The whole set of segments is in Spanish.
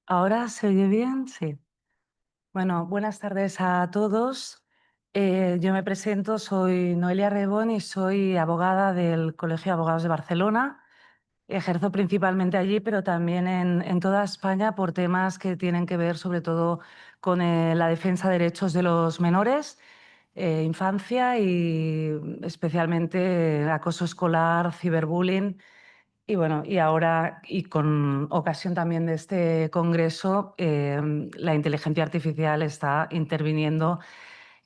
¿Ahora se oye bien? Sí. Bueno, buenas tardes a todos. Yo me presento, soy Noelia Rebón y soy abogada del Colegio de Abogados de Barcelona. Ejerzo principalmente allí, pero también en toda España por temas que tienen que ver sobre todo con la defensa de derechos de los menores, infancia y especialmente acoso escolar, ciberbullying. Y bueno, y ahora, y con ocasión también de este congreso, la inteligencia artificial está interviniendo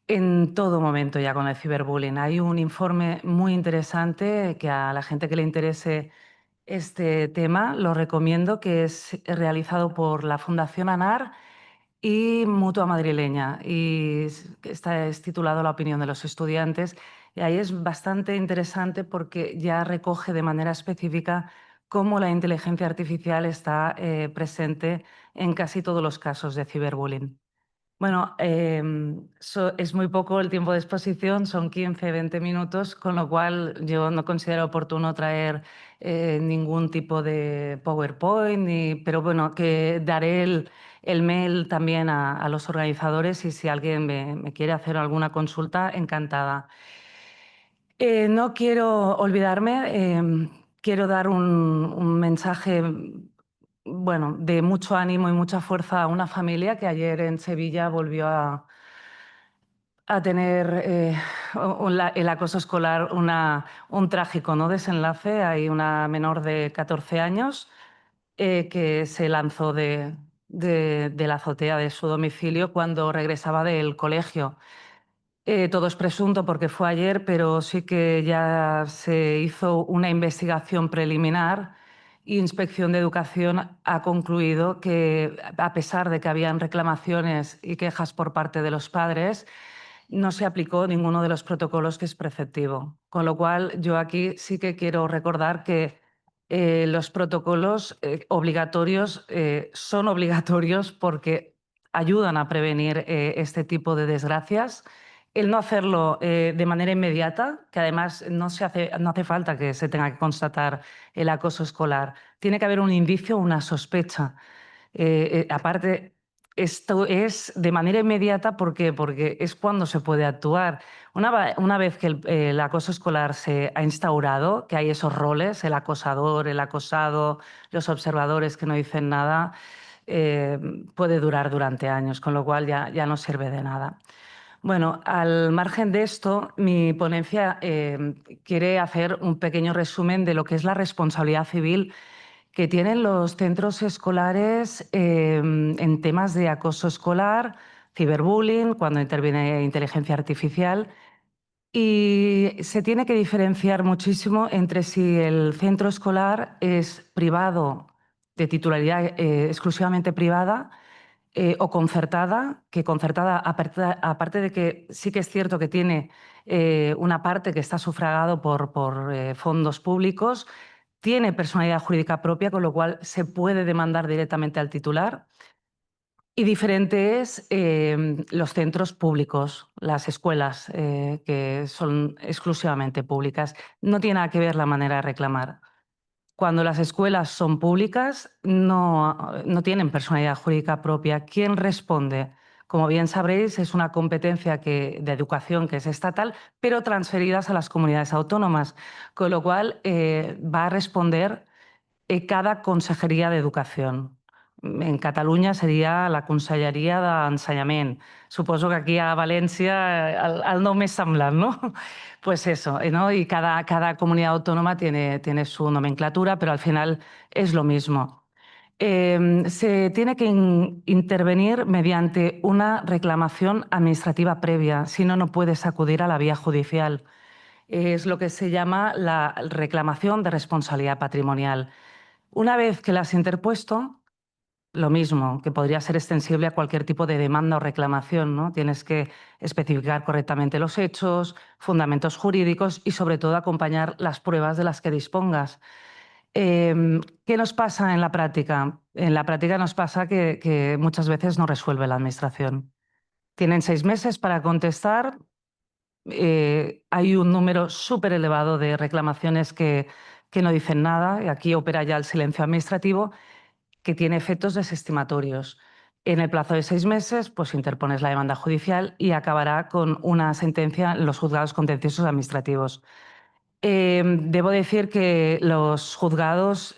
en todo momento ya con el ciberbullying. Hay un informe muy interesante que a la gente que le interese este tema lo recomiendo, que es realizado por la Fundación ANAR y Mutua Madrileña, y es titulado La opinión de los estudiantes, y ahí es bastante interesante porque ya recoge de manera específica cómo la inteligencia artificial está presente en casi todos los casos de ciberbullying. Bueno, es muy poco el tiempo de exposición, son 15, 20 minutos, con lo cual yo no considero oportuno traer ningún tipo de PowerPoint, pero bueno, que daré el mail también a los organizadores y si alguien me quiere hacer alguna consulta, encantada. No quiero olvidarme, quiero dar un mensaje, bueno, de mucho ánimo y mucha fuerza a una familia que ayer en Sevilla volvió a tener el acoso escolar un trágico, ¿no?, desenlace. Hay una menor de 14 años que se lanzó de la azotea de su domicilio cuando regresaba del colegio. Todo es presunto porque fue ayer, pero sí que ya se hizo una investigación preliminar e Inspección de Educación ha concluido que, a pesar de que habían reclamaciones y quejas por parte de los padres, no se aplicó ninguno de los protocolos que es preceptivo. Con lo cual, yo aquí sí que quiero recordar que los protocolos obligatorios son obligatorios porque ayudan a prevenir este tipo de desgracias. El no hacerlo de manera inmediata, que además no hace falta que se tenga que constatar el acoso escolar. Tiene que haber un indicio, una sospecha. Aparte, esto es de manera inmediata, ¿por qué? Porque es cuando se puede actuar. Una vez que el acoso escolar se ha instaurado, que hay esos roles, el acosador, el acosado, los observadores que no dicen nada, eh, puede durar durante años, con lo cual ya no sirve de nada. Bueno, al margen de esto, mi ponencia quiere hacer un pequeño resumen de lo que es la responsabilidad civil que tienen los centros escolares en temas de acoso escolar, ciberbullying, cuando interviene inteligencia artificial. Y se tiene que diferenciar muchísimo entre si el centro escolar es privado, de titularidad exclusivamente privada, o concertada, que concertada, aparte de que sí que es cierto que tiene una parte que está sufragado por fondos públicos, tiene personalidad jurídica propia, con lo cual se puede demandar directamente al titular. Y diferente es los centros públicos, las escuelas, que son exclusivamente públicas. No tiene nada que ver la manera de reclamar. Cuando las escuelas son públicas, no tienen personalidad jurídica propia. ¿Quién responde? Como bien sabréis, es una competencia de educación que es estatal, pero transferidas a las comunidades autónomas, con lo cual va a responder cada Consejería de Educación. En Catalunya seria la Conselleria d'Ensenyament. Suposo que aquí a València el nom és semblant, ¿no? Pues eso, ¿no? Y cada comunidad autónoma tiene su nomenclatura, pero al final es lo mismo. Se tiene que intervenir mediante una reclamación administrativa previa, si no, no puedes acudir a la vía judicial. Es lo que se llama la reclamación de responsabilidad patrimonial. Una vez que la has interpuesto, lo mismo, que podría ser extensible a cualquier tipo de demanda o reclamación, ¿no? Tienes que especificar correctamente los hechos, fundamentos jurídicos y, sobre todo, acompañar las pruebas de las que dispongas. ¿Qué nos pasa en la práctica? En la práctica nos pasa que muchas veces no resuelve la Administración. Tienen 6 meses para contestar. Hay un número súper elevado de reclamaciones que no dicen nada. Y aquí opera ya el silencio administrativo. que tiene efectos desestimatorios. En el plazo de 6 meses, pues interpones la demanda judicial y acabará con una sentencia en los juzgados contenciosos administrativos. Debo decir que los juzgados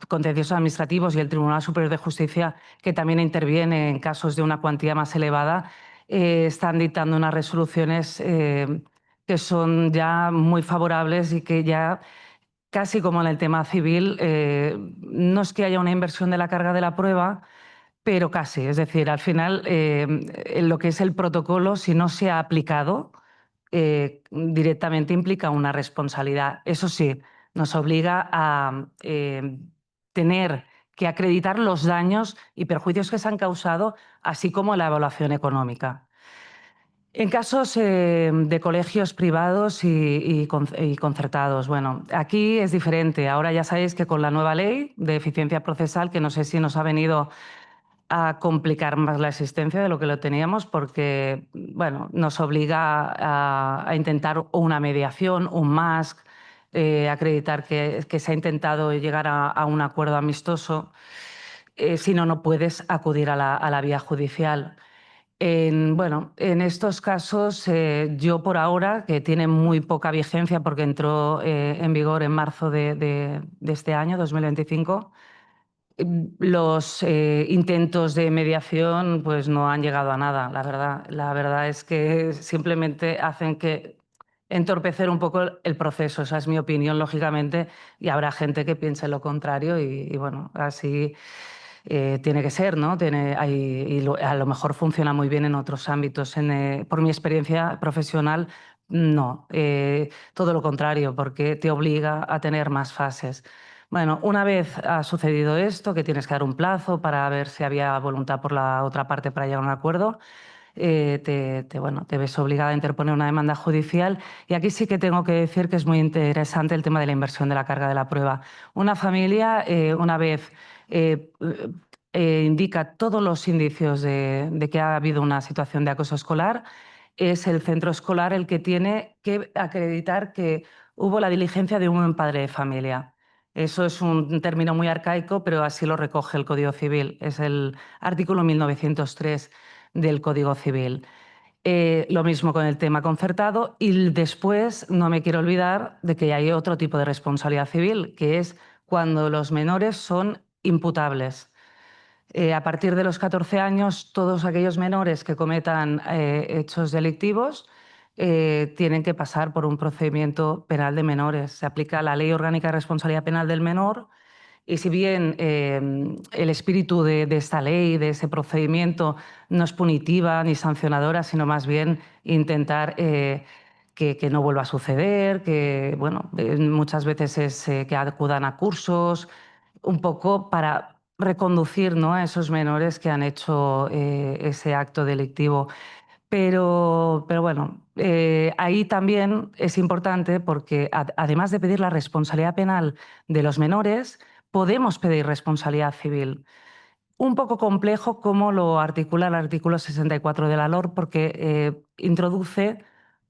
contenciosos administrativos y el Tribunal Superior de Justicia, que también interviene en casos de una cuantía más elevada, están dictando unas resoluciones que son ya muy favorables y que ya, casi como en el tema civil, no es que haya una inversión de la carga de la prueba, pero casi. Es decir, al final, en lo que es el protocolo, si no se ha aplicado, directamente implica una responsabilidad. Eso sí, nos obliga a tener que acreditar los daños y perjuicios que se han causado, así como la evaluación económica. En casos de colegios privados y concertados, bueno, aquí es diferente. Ahora ya sabéis que con la nueva ley de eficiencia procesal, que no sé si nos ha venido a complicar más la existencia de lo que lo teníamos, porque bueno, nos obliga a intentar una mediación, un MASC, acreditar que se ha intentado llegar a un acuerdo amistoso. Si no, no puedes acudir a la vía judicial. Bueno, en estos casos, yo por ahora, que tiene muy poca vigencia porque entró en vigor en marzo de este año, 2025, los intentos de mediación pues no han llegado a nada, la verdad. La verdad es que simplemente hacen que entorpecer un poco el proceso. Esa es mi opinión, lógicamente, y habrá gente que piense lo contrario y bueno, así tiene que ser, ¿no? A lo mejor funciona muy bien en otros ámbitos. Por mi experiencia profesional, no. Todo lo contrario, porque te obliga a tener más fases. Bueno, una vez ha sucedido esto, que tienes que dar un plazo para ver si había voluntad por la otra parte para llegar a un acuerdo, bueno, te ves obligada a interponer una demanda judicial. Y aquí sí que tengo que decir que es muy interesante el tema de la inversión de la carga de la prueba. Una familia, una vez eh, indica todos los indicios de que ha habido una situación de acoso escolar, es el centro escolar el que tiene que acreditar que hubo la diligencia de un buen padre de familia. Eso es un término muy arcaico, pero así lo recoge el Código Civil. Es el artículo 1903 del Código Civil. Lo mismo con el tema concertado y después no me quiero olvidar de que hay otro tipo de responsabilidad civil, que es cuando los menores son imputables. A partir de los 14 años, todos aquellos menores que cometan hechos delictivos tienen que pasar por un procedimiento penal de menores. Se aplica la Ley Orgánica de Responsabilidad Penal del Menor y si bien el espíritu de esta ley, de ese procedimiento, no es punitiva ni sancionadora, sino más bien intentar que no vuelva a suceder, que bueno, muchas veces es que acudan a cursos, un poco para reconducir, ¿no?, a esos menores que han hecho ese acto delictivo. Pero bueno, ahí también es importante porque además de pedir la responsabilidad penal de los menores, podemos pedir responsabilidad civil. Un poco complejo cómo lo articula el artículo 64 de la LOR porque introduce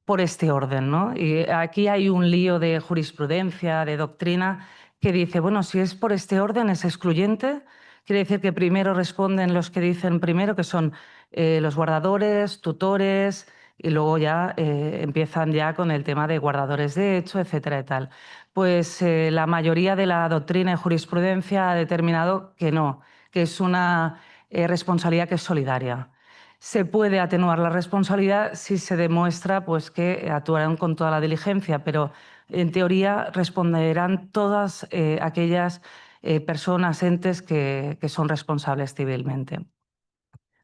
por este orden, ¿no? Y aquí hay un lío de jurisprudencia, de doctrina, que dice, bueno, si es por este orden es excluyente, quiere decir que primero responden los que dicen primero, que son los guardadores, tutores, y luego ya empiezan ya con el tema de guardadores de hecho, etcétera y tal. Pues la mayoría de la doctrina y jurisprudencia ha determinado que no, que es una responsabilidad que es solidaria. Se puede atenuar la responsabilidad si se demuestra pues, que actuarán con toda la diligencia, pero en teoría responderán todas aquellas personas, entes que son responsables civilmente.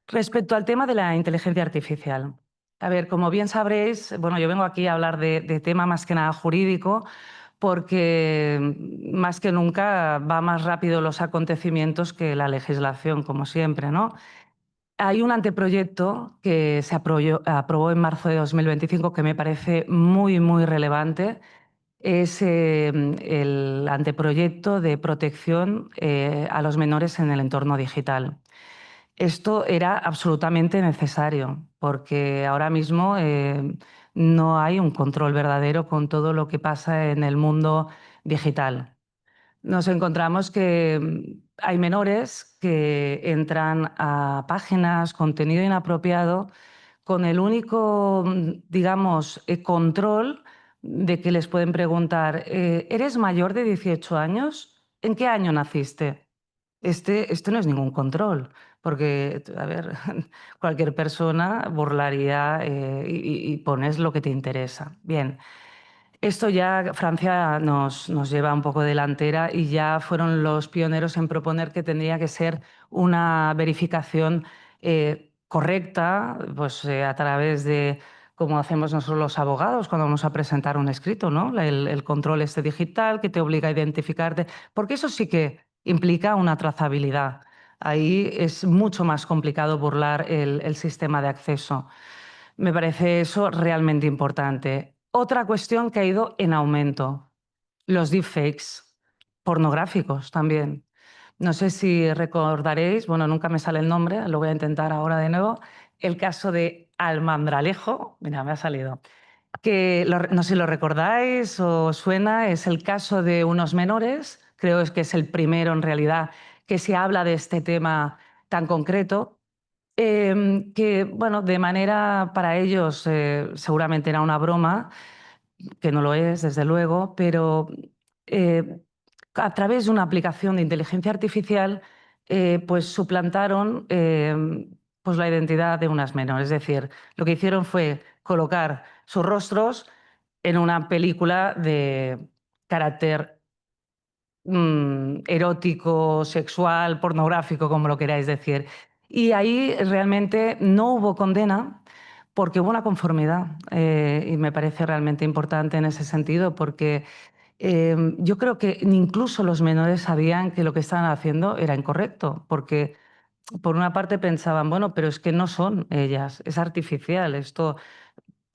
Respecto al tema de la inteligencia artificial. A ver, como bien sabréis, bueno, yo vengo aquí a hablar de tema más que nada jurídico, porque más que nunca va más rápido los acontecimientos que la legislación, como siempre, ¿no? Hay un anteproyecto que se aprobó en marzo de 2025 que me parece muy, muy relevante. Es el anteproyecto de protección a los menores en el entorno digital. Esto era absolutamente necesario porque ahora mismo no hay un control verdadero con todo lo que pasa en el mundo digital. nos encontramos que hay menores que entran a páginas, contenido inapropiado, con el único, digamos, control de que les pueden preguntar, ¿eres mayor de 18 años? ¿En qué año naciste? Este no es ningún control, porque, a ver, cualquier persona burlaría y pones lo que te interesa. Bien. Esto ya Francia nos lleva un poco delantera y ya fueron los pioneros en proponer que tendría que ser una verificación correcta, pues a través de como hacemos nosotros los abogados cuando vamos a presentar un escrito, ¿no? El control este digital que te obliga a identificarte, porque eso sí que implica una trazabilidad. Ahí es mucho más complicado burlar el sistema de acceso. Me parece eso realmente importante. Otra cuestión que ha ido en aumento, los deepfakes, pornográficos también. No sé si recordaréis, bueno, nunca me sale el nombre, lo voy a intentar ahora de nuevo, el caso de Almandralejo, mira, me ha salido, que no sé si lo recordáis o suena, es el caso de unos menores, creo es que es el primero en realidad que se habla de este tema tan concreto, que, bueno, de manera para ellos seguramente era una broma, que no lo es, desde luego, pero eh, a través de una aplicación de inteligencia artificial, pues suplantaron pues la identidad de unas menores. Es decir, lo que hicieron fue colocar sus rostros en una película de carácter erótico, sexual, pornográfico, como lo queráis decir. Y ahí realmente no hubo condena porque hubo una conformidad y me parece realmente importante en ese sentido porque yo creo que incluso los menores sabían que lo que estaban haciendo era incorrecto porque por una parte pensaban, bueno, pero es que no son ellas, es artificial, esto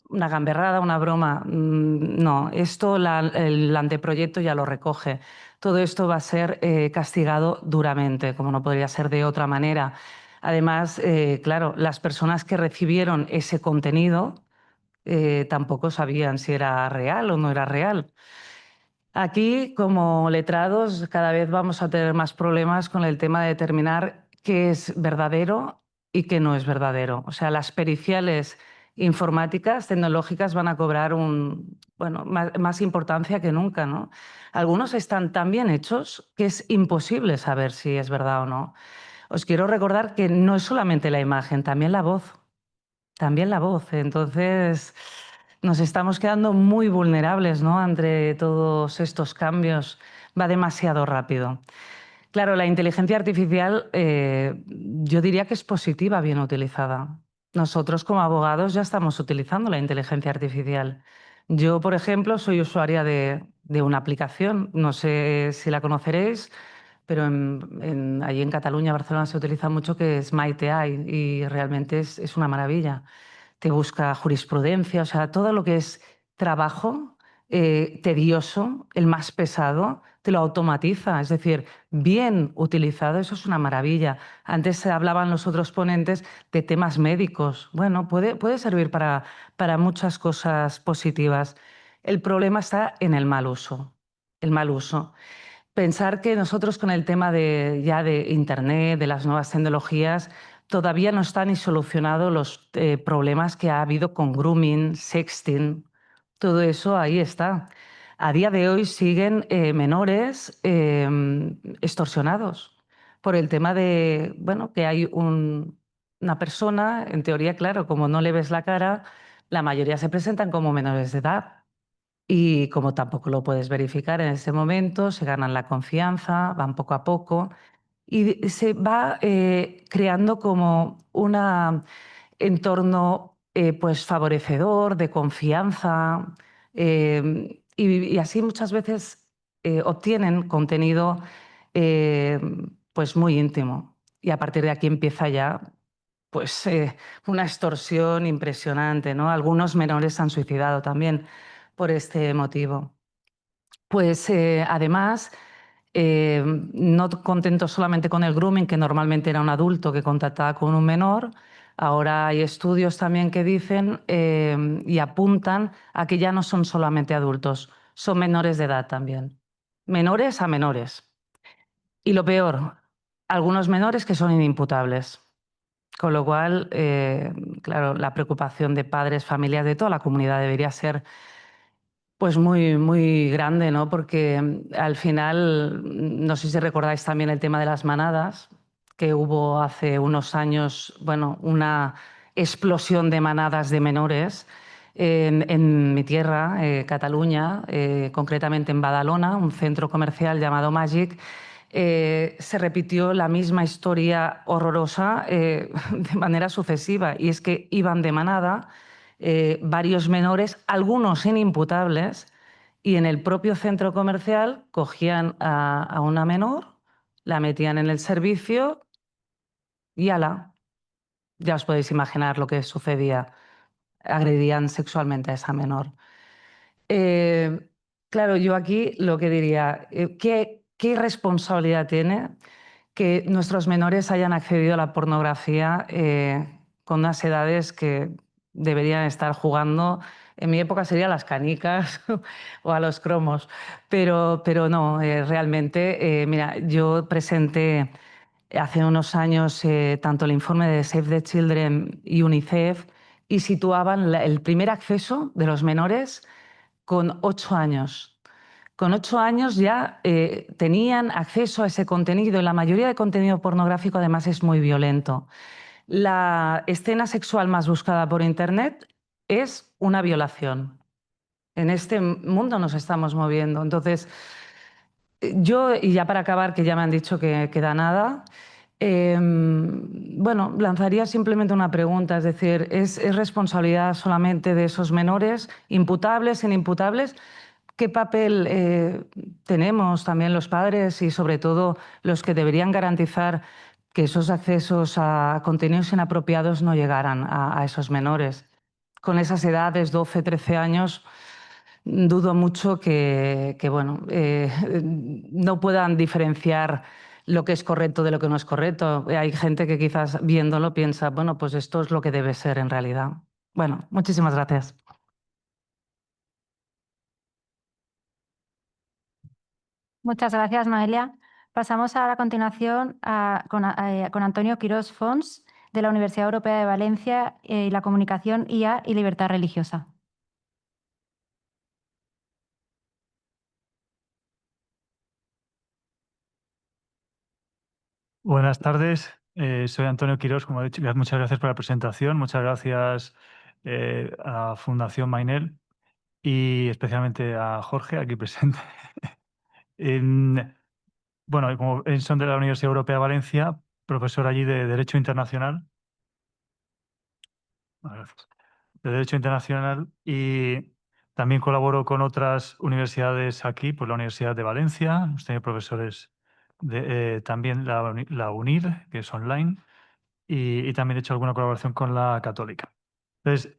una gamberrada, una broma. No, esto el anteproyecto ya lo recoge. Todo esto va a ser castigado duramente, como no podría ser de otra manera. Además, claro, las personas que recibieron ese contenido tampoco sabían si era real o no era real. Aquí, como letrados, cada vez vamos a tener más problemas con el tema de determinar qué es verdadero y qué no es verdadero. O sea, las periciales informáticas, tecnológicas, van a cobrar bueno, más importancia que nunca, ¿no? Algunos están tan bien hechos que es imposible saber si es verdad o no. Os quiero recordar que no es solamente la imagen, también la voz. También la voz. Entonces, nos estamos quedando muy vulnerables, ¿no? Ante todos estos cambios. Va demasiado rápido. Claro, la inteligencia artificial yo diría que es positiva, bien utilizada. Nosotros como abogados ya estamos utilizando la inteligencia artificial. Yo, por ejemplo, soy usuaria de una aplicación, no sé si la conoceréis, pero allí en Cataluña, Barcelona, se utiliza mucho que es MyTI y realmente es una maravilla. Te busca jurisprudencia, o sea, todo lo que es trabajo tedioso, el más pesado, te lo automatiza. Es decir, bien utilizado, eso es una maravilla. Antes se hablaban los otros ponentes de temas médicos. Bueno, puede servir para muchas cosas positivas. El problema está en el mal uso. El mal uso. Pensar que nosotros con el tema ya de Internet, de las nuevas tecnologías, todavía no están ni solucionados los problemas que ha habido con grooming, sexting, todo eso ahí está. A día de hoy siguen menores extorsionados por el tema de, bueno, que hay una persona, en teoría, claro, como no le ves la cara, la mayoría se presentan como menores de edad. Y como tampoco lo puedes verificar en ese momento, se ganan la confianza, van poco a poco y se va creando como un entorno pues favorecedor, de confianza y así muchas veces obtienen contenido eh, pues muy íntimo y a partir de aquí empieza ya pues una extorsión impresionante, ¿no? Algunos menores se han suicidado también por este motivo. Pues además, no contento solamente con el grooming, que normalmente era un adulto que contactaba con un menor, ahora hay estudios también que dicen y apuntan a que ya no son solamente adultos, son menores de edad también. menores a menores. Y lo peor, algunos menores que son inimputables. Con lo cual, claro, la preocupación de padres, familias, de toda la comunidad debería ser pues muy, muy grande, ¿no? Porque al final, no sé si recordáis también el tema de las manadas, que hubo hace unos años, bueno, una explosión de manadas de menores en mi tierra, Cataluña, concretamente en Badalona, un centro comercial llamado Magic. Se repitió la misma historia horrorosa de manera sucesiva, y es que iban de manada varios menores, algunos inimputables, y en el propio centro comercial cogían a una menor, la metían en el servicio y ala, ya os podéis imaginar lo que sucedía. Agredían sexualmente a esa menor. Eh, claro, yo aquí lo que diría, ¿qué responsabilidad tiene que nuestros menores hayan accedido a la pornografía con unas edades que deberían estar jugando? En mi época serían las canicas o a los cromos, pero no, realmente, mira, yo presenté hace unos años tanto el informe de Save the Children y UNICEF, y situaban el primer acceso de los menores con 8 años. Con 8 años ya tenían acceso a ese contenido, y la mayoría de contenido pornográfico además es muy violento. La escena sexual más buscada por Internet es una violación. En este mundo nos estamos moviendo. Entonces, yo, y ya para acabar, que ya me han dicho que queda nada, bueno, lanzaría simplemente una pregunta, es decir, ¿es responsabilidad solamente de esos menores, imputables, inimputables? ¿Qué papel tenemos también los padres y sobre todo los que deberían garantizar que esos accesos a contenidos inapropiados no llegaran a esos menores? Con esas edades, 12, 13 años, dudo mucho bueno, no puedan diferenciar lo que es correcto de lo que no es correcto. Hay gente que quizás viéndolo piensa, bueno, pues esto es lo que debe ser en realidad. Bueno, muchísimas gracias. Muchas gracias, Noelia. Pasamos a la continuación con Antonio Quirós Fons, de la Universidad Europea de Valencia, y la comunicación, IA y libertad religiosa. Buenas tardes, soy Antonio Quirós, como he dicho. Muchas gracias por la presentación, muchas gracias a Fundación Mainel y especialmente a Jorge, aquí presente. Bueno, como son de la Universidad Europea de Valencia, profesor allí de Derecho Internacional. Gracias. De Derecho Internacional, y también colaboro con otras universidades aquí, pues la Universidad de Valencia, hemos tenido profesores también la UNIR, que es online, y también he hecho alguna colaboración con la Católica. Entonces,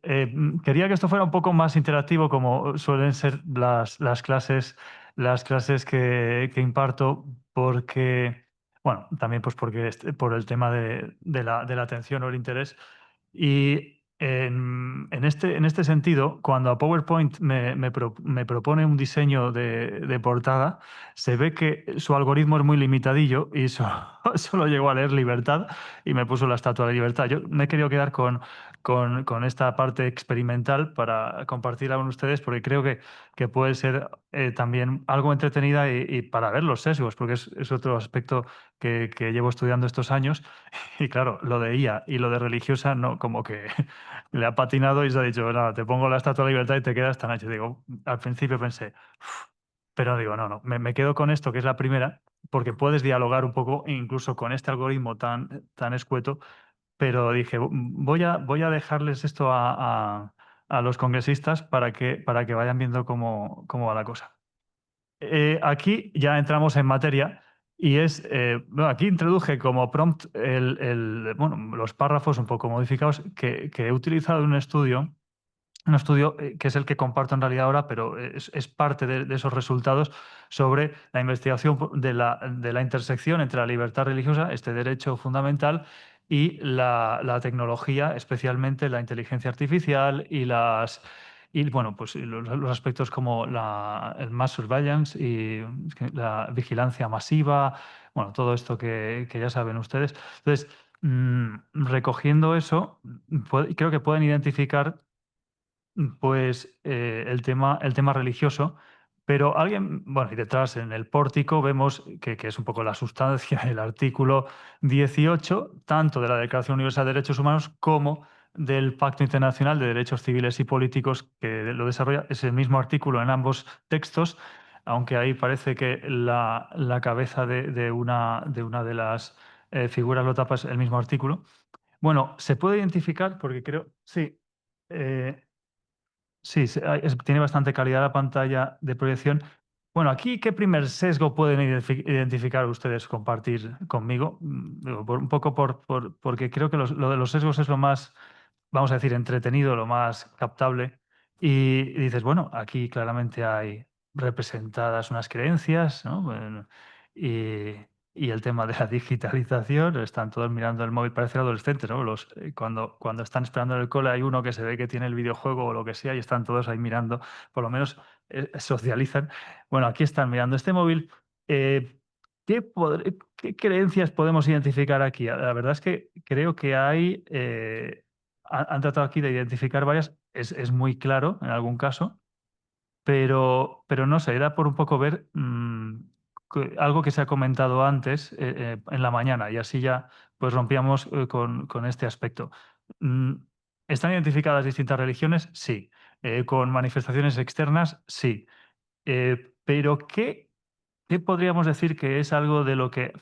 quería que esto fuera un poco más interactivo, como suelen ser las clases que imparto, porque, bueno, también pues porque por el tema de la atención o el interés. Y en este sentido, cuando a PowerPoint me propone un diseño de portada, se ve que su algoritmo es muy limitadillo y solo llegó a leer libertad y me puso la estatua de libertad. Yo me he querido quedar con esta parte experimental para compartirla con ustedes, porque creo que puede ser también algo entretenida y para ver los sesgos, porque es otro aspecto que llevo estudiando estos años. Y claro, lo de IA y lo de religiosa, no, como que le ha patinado y se ha dicho, nada, te pongo la estatua de libertad y te quedas esta noche. Digo, al principio pensé, "Uf", pero digo, no, me quedo con esto, que es la primera, porque puedes dialogar un poco incluso con este algoritmo tan escueto, pero dije, voy a dejarles esto a los congresistas para que vayan viendo cómo va la cosa. Aquí ya entramos en materia y bueno, aquí introduje como prompt bueno, los párrafos un poco modificados que he utilizado en un estudio que es el que comparto en realidad ahora, pero es parte de esos resultados sobre la investigación de la intersección entre la libertad religiosa, este derecho fundamental, y la tecnología, especialmente la inteligencia artificial Y bueno, pues los aspectos como el mass surveillance y la vigilancia masiva, bueno, todo esto que ya saben ustedes. Entonces, recogiendo eso, creo que pueden identificar pues el tema religioso, pero alguien, bueno, y detrás en el pórtico vemos que es un poco la sustancia, el artículo 18, tanto de la Declaración Universal de Derechos Humanos como del Pacto Internacional de Derechos Civiles y Políticos que lo desarrolla. Es el mismo artículo en ambos textos, aunque ahí parece que la cabeza de una de las figuras lo tapa es el mismo artículo. Bueno, se puede identificar porque creo, sí. eh, Sí, tiene bastante calidad la pantalla de proyección. Bueno, aquí, ¿qué primer sesgo pueden identificar ustedes, compartir conmigo? Digo, un poco porque creo que lo de los sesgos es lo más, vamos a decir, entretenido, lo más captable. Y dices, bueno, aquí claramente hay representadas unas creencias, ¿no? Bueno, y, y el tema de la digitalización, están todos mirando el móvil, parece adolescentes, ¿no? Cuando están esperando en el cole hay uno que se ve que tiene el videojuego o lo que sea y están todos ahí mirando, por lo menos socializan. Bueno, aquí están mirando este móvil. Eh, ¿Qué creencias podemos identificar aquí? La verdad es que creo que hay, han tratado aquí de identificar varias, es muy claro en algún caso, pero no sé, era por un poco ver algo que se ha comentado antes en la mañana y así ya pues rompíamos con este aspecto. Mm, ¿Están identificadas distintas religiones? Sí. ¿Con manifestaciones externas? Sí. Pero ¿qué podríamos decir que es algo de lo que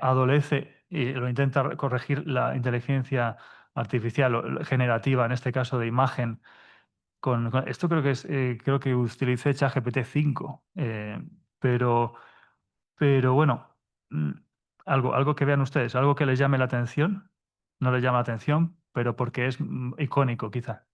adolece y lo intenta corregir la inteligencia artificial o generativa, en este caso de imagen? Esto creo que creo que utilicé ChatGPT 5, pero, pero bueno, mm, algo que vean ustedes, algo que les llame la atención, no les llama la atención, pero porque es icónico, quizá.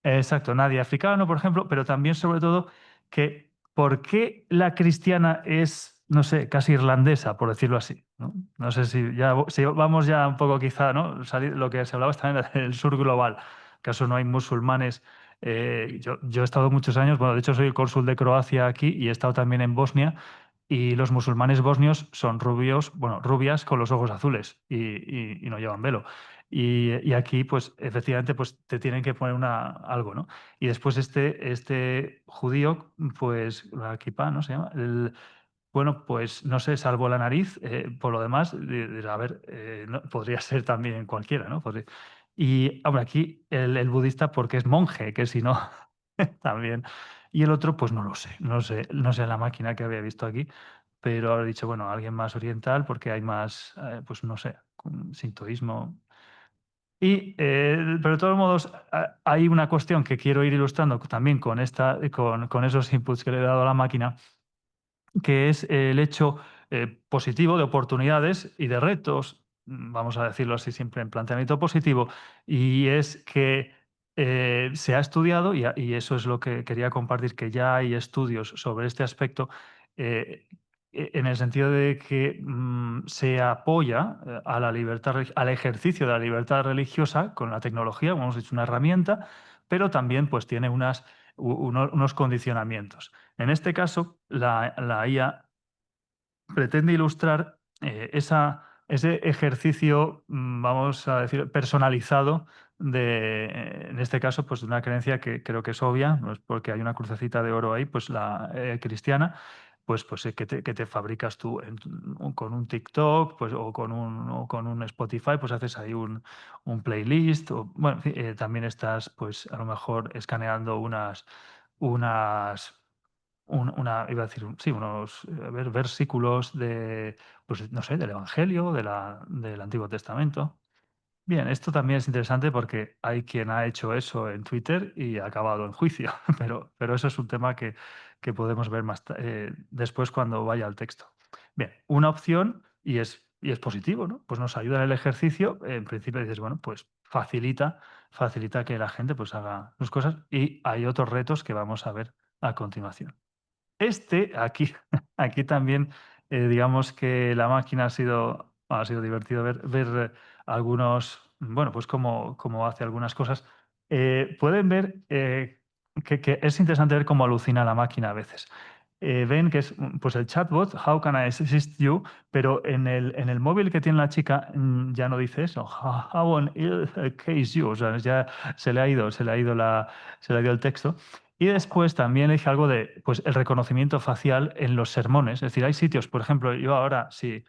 Exacto, nadie africano, por ejemplo, pero también, sobre todo, que por qué la cristiana es, no sé, casi irlandesa, por decirlo así, ¿no? No sé si vamos ya un poco quizá, ¿no? Lo que se hablaba también del sur global. ¿Acaso no hay musulmanes? Yo he estado muchos años, bueno, de hecho soy el cónsul de Croacia aquí y he estado también en Bosnia y los musulmanes bosnios son rubios, bueno, rubias con los ojos azules y no llevan velo. Y aquí, pues, efectivamente, pues te tienen que poner algo, ¿no? Y después este judío, pues, la kipá, ¿no se llama? Bueno, pues no sé, salvo la nariz, por lo demás, a ver, podría ser también cualquiera, ¿no? Y hombre, aquí el budista porque es monje, que si no, también. Y el otro, pues no lo sé, no sé la máquina que había visto aquí, pero habré dicho, bueno, alguien más oriental porque hay más, pues no sé, sintoísmo. Pero de todos modos, hay una cuestión que quiero ir ilustrando también con esos inputs que le he dado a la máquina, que es el hecho positivo de oportunidades y de retos, vamos a decirlo así siempre en planteamiento positivo, y es que se ha estudiado, y eso es lo que quería compartir, que ya hay estudios sobre este aspecto, eh, en el sentido de que se apoya a la libertad, al ejercicio de la libertad religiosa con la tecnología, como hemos dicho, una herramienta, pero también pues tiene unos condicionamientos. En este caso, la IA pretende ilustrar ese ejercicio, vamos a decir, personalizado en este caso, pues de una creencia que creo que es obvia, no es porque hay una crucecita de oro ahí, pues la cristiana, pues que te fabricas tú con un TikTok pues, o con un Spotify, pues haces ahí un playlist, o bueno, en fin, también estás pues a lo mejor escaneando unas iba a decir, sí, unos versículos pues no sé, del Evangelio, del Antiguo Testamento. Bien, esto también es interesante porque hay quien ha hecho eso en Twitter y ha acabado en juicio, pero eso es un tema que podemos ver después cuando vaya al texto. Bien, una opción, y es positivo, ¿no? Pues nos ayuda en el ejercicio. En principio dices, bueno, pues facilita que la gente pues haga sus cosas y hay otros retos que vamos a ver a continuación. Aquí, aquí también, digamos que la máquina ha sido divertido ver algunos, bueno, pues cómo hace algunas cosas. pueden ver que es interesante ver cómo alucina la máquina a veces. Ven que es pues el chatbot, How can I assist you? Pero en el móvil que tiene la chica ya no dice eso. How on earth case you? O sea, ya se le ha ido el texto. Y después también dije algo de pues, el reconocimiento facial en los sermones. Es decir, hay sitios, por ejemplo, yo ahora, si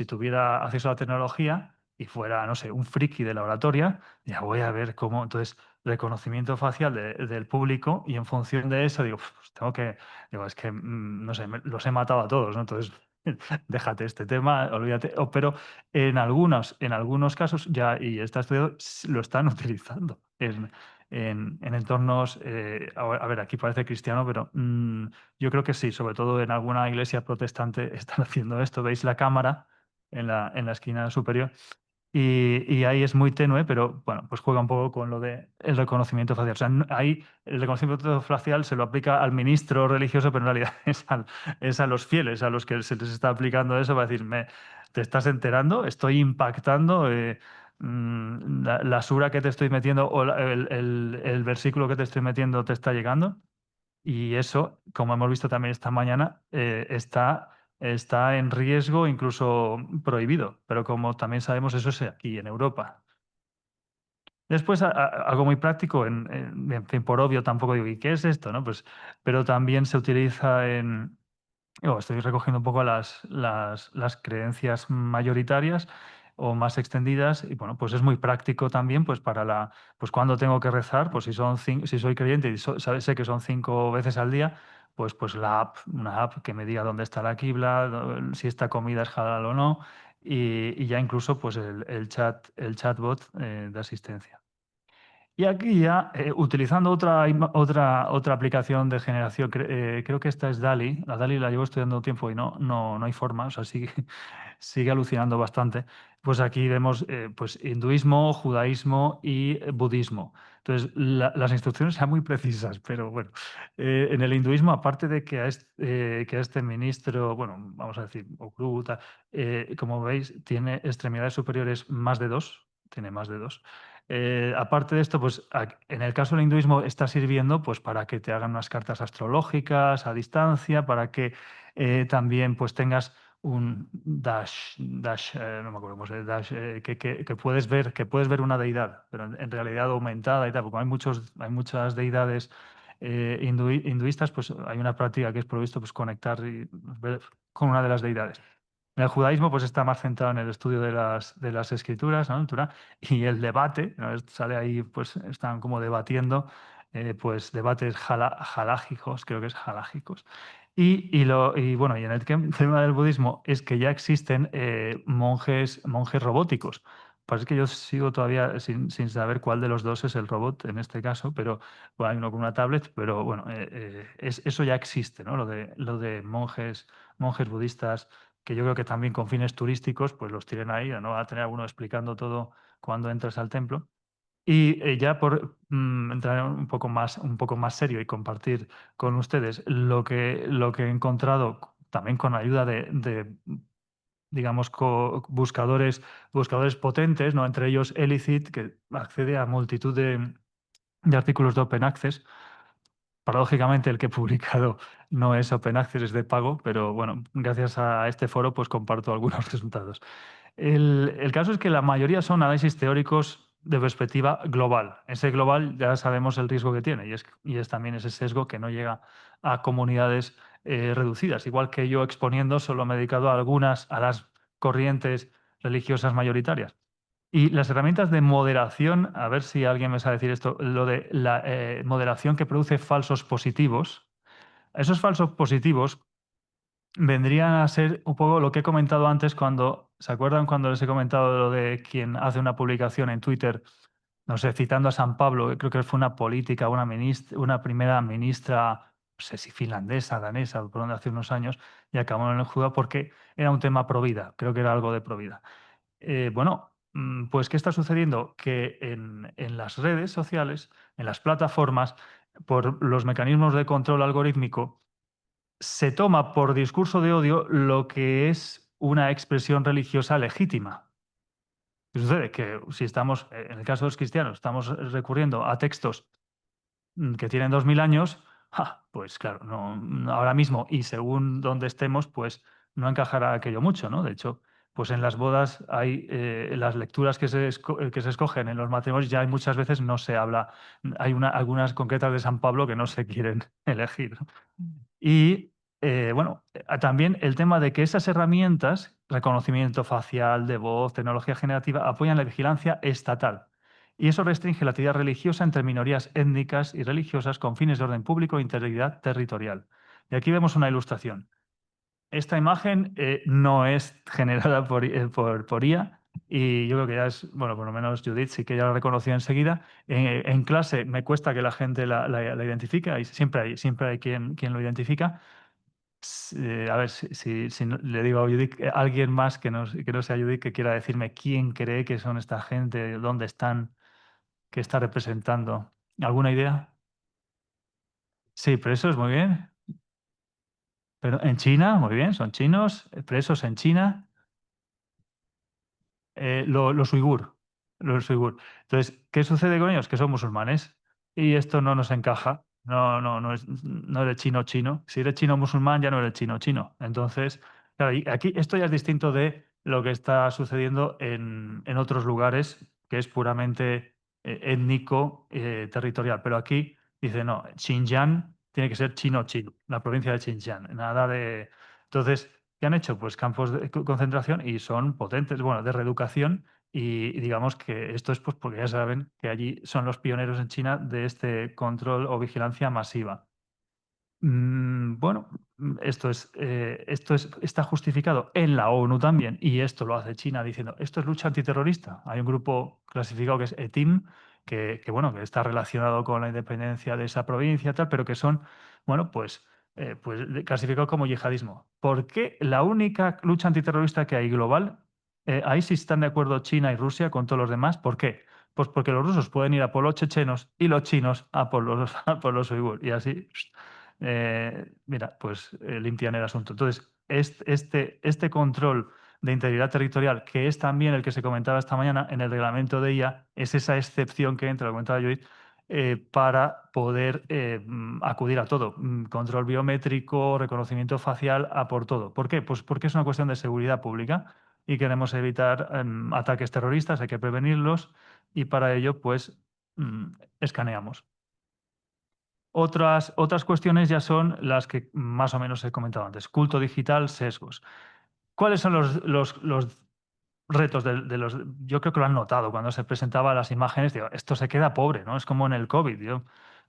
tuviera acceso a la tecnología y fuera, no sé, un friki de la oratoria, ya voy a ver cómo. Entonces, reconocimiento facial del público y en función de eso digo, pues digo, es que, no sé, los he matado a todos, ¿no? Entonces, déjate este tema, olvídate. Pero en algunos casos ya, y está estudiado, lo están utilizando en entornos, a ver, aquí parece cristiano, pero yo creo que sí, sobre todo en alguna iglesia protestante están haciendo esto. ¿Veis la cámara en la esquina superior? Y ahí es muy tenue, pero bueno, pues juega un poco con lo del reconocimiento facial. O sea, ahí el reconocimiento facial se lo aplica al ministro religioso, pero en realidad es a los fieles a los que se les está aplicando eso para decir, ¿te estás enterando? ¿Estoy impactando? La sura que te estoy metiendo o el versículo que te estoy metiendo te está llegando. Y eso, como hemos visto también esta mañana, está en riesgo, incluso prohibido. Pero como también sabemos, eso es aquí en Europa. Después, algo muy práctico, en fin, por obvio tampoco digo, ¿y qué es esto? ¿No? Pues, pero también se utiliza estoy recogiendo un poco las creencias mayoritarias o más extendidas y bueno, pues es muy práctico también pues pues cuando tengo que rezar, pues si soy creyente y sé que son 5 veces al día, pues una app que me diga dónde está la quibla, si esta comida es halal o no y ya incluso pues el chatbot de asistencia. Y aquí ya, utilizando otra aplicación de generación, creo que esta es DALL-E. La DALL-E la llevo estudiando un tiempo y no hay forma, o sea, sigue alucinando bastante. Pues aquí vemos pues hinduismo, judaísmo y budismo. Entonces, las instrucciones sean muy precisas, pero bueno, en el hinduismo, aparte de que a este ministro, bueno, vamos a decir, o gurú, como veis, tiene extremidades superiores más de 2, tiene más de 2. Aparte de esto, pues en el caso del hinduismo está sirviendo pues, para que te hagan unas cartas astrológicas a distancia, para que también pues, tengas un no me acuerdo cómo se dice, que puedes ver una deidad, pero en realidad aumentada y tal, porque hay muchas deidades hinduistas, pues hay una práctica que es provisto pues, conectar y ver con una de las deidades. El judaísmo pues, está más centrado en el estudio de las escrituras, ¿no? Torá, y el debate, ¿no? Sale ahí, pues están como debatiendo, pues debates halágicos, creo que es halágicos. Y bueno, y en el tema del budismo es que ya existen monjes robóticos. Pasa que yo sigo todavía sin saber cuál de los dos es el robot en este caso, pero bueno, hay uno con una tablet, pero bueno, eso ya existe, ¿no? Lo de monjes budistas que yo creo que también con fines turísticos, pues los tienen ahí, no va a tener alguno explicando todo cuando entres al templo. Y ya por entrar un poco más serio y compartir con ustedes lo que he encontrado también con ayuda de digamos, buscadores potentes, ¿no? Entre ellos Elicit, que accede a multitud de artículos de Open Access. Paradójicamente, el que he publicado no es Open Access, es de pago, pero bueno, gracias a este foro pues comparto algunos resultados. El caso es que la mayoría son análisis teóricos de perspectiva global. Ese global ya sabemos el riesgo que tiene y es también ese sesgo que no llega a comunidades reducidas. Igual que yo exponiendo solo me he dedicado a las corrientes religiosas mayoritarias. Y las herramientas de moderación, a ver si alguien me sabe decir esto, lo de la moderación que produce falsos positivos. Esos falsos positivos vendrían a ser un poco lo que he comentado antes ¿se acuerdan cuando les he comentado lo de quien hace una publicación en Twitter, no sé, citando a San Pablo, que creo que fue una política, una primera ministra, no sé si finlandesa, danesa, por donde hace unos años, y acabó en el juzgado porque era un tema pro vida, creo que era algo de pro vida. Bueno, pues ¿qué está sucediendo? Que en las redes sociales, en las plataformas, por los mecanismos de control algorítmico, se toma por discurso de odio lo que es una expresión religiosa legítima. ¿Qué sucede? Que si estamos, en el caso de los cristianos, estamos recurriendo a textos que tienen 2000 años, pues claro, ahora mismo y según donde estemos, pues no encajará aquello mucho, ¿no? De hecho, pues en las bodas hay las lecturas que se escogen en los matrimonios, ya hay muchas veces no se habla, hay algunas concretas de San Pablo que no se quieren elegir, ¿no? Y bueno, también el tema de que esas herramientas, reconocimiento facial, de voz, tecnología generativa, apoyan la vigilancia estatal. Y eso restringe la actividad religiosa entre minorías étnicas y religiosas con fines de orden público e integridad territorial. Y aquí vemos una ilustración. Esta imagen no es generada por IA y yo creo que ya es, bueno, por lo menos Judith sí que ya la reconoció enseguida. En clase me cuesta que la gente la identifique, siempre hay quien lo identifica. A ver si le digo a Judith, alguien más que no sea Judith que quiera decirme quién cree que son esta gente, dónde están, qué está representando. ¿Alguna idea? Sí, presos, muy bien. Pero en China, muy bien, son chinos, presos en China. Los uigur, los uigur. Entonces, ¿qué sucede con ellos? Que son musulmanes y esto no nos encaja. No eres chino chino. Si eres chino musulmán, ya no eres chino chino. Entonces, claro, y aquí esto ya es distinto de lo que está sucediendo en otros lugares, que es puramente étnico, territorial. Pero aquí dice, no, Xinjiang tiene que ser chino chino, la provincia de Xinjiang. Nada de... Entonces, ¿qué han hecho? Pues campos de concentración y son potentes, bueno, de reeducación y digamos que esto es pues porque ya saben que allí son los pioneros en China de este control o vigilancia masiva. Bueno, está justificado en la ONU también, y esto lo hace China diciendo, esto es lucha antiterrorista. Hay un grupo clasificado que es ETIM, bueno, que está relacionado con la independencia de esa provincia, tal, pero que son, bueno, pues clasificado como yihadismo. ¿Por qué la única lucha antiterrorista que hay global, ahí sí están de acuerdo China y Rusia con todos los demás? ¿Por qué? Pues porque los rusos pueden ir a por los chechenos y los chinos a por a por los uigur, y así mira, pues limpian el asunto. Entonces, este control de integridad territorial, que es también el que se comentaba esta mañana en el reglamento de IA, es esa excepción que entra, lo comentaba Judith, para poder acudir a todo. Control biométrico, reconocimiento facial, a por todo. ¿Por qué? Pues porque es una cuestión de seguridad pública y queremos evitar ataques terroristas, hay que prevenirlos y para ello, pues, escaneamos. Otras cuestiones ya son las que más o menos he comentado antes. Culto digital, sesgos. ¿Cuáles son los retos de los? Yo creo que lo han notado cuando se presentaba las imágenes. Digo, esto se queda pobre, ¿no? Es como en el COVID.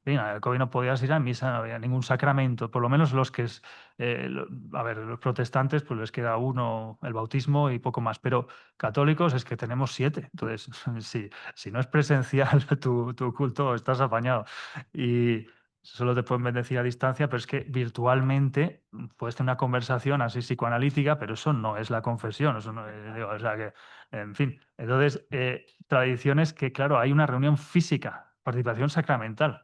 Mira, el COVID no podías ir a misa, no había ningún sacramento. Por lo menos los que es, a ver, los protestantes, pues les queda uno, el bautismo y poco más. Pero católicos es que tenemos 7. Entonces, si no es presencial tu culto, estás apañado. Y solo te pueden bendecir a distancia, pero es que virtualmente puedes tener una conversación así psicoanalítica, pero eso no es la confesión, eso no digo, o sea que, en fin. Entonces, tradiciones que, claro, hay una reunión física, participación sacramental.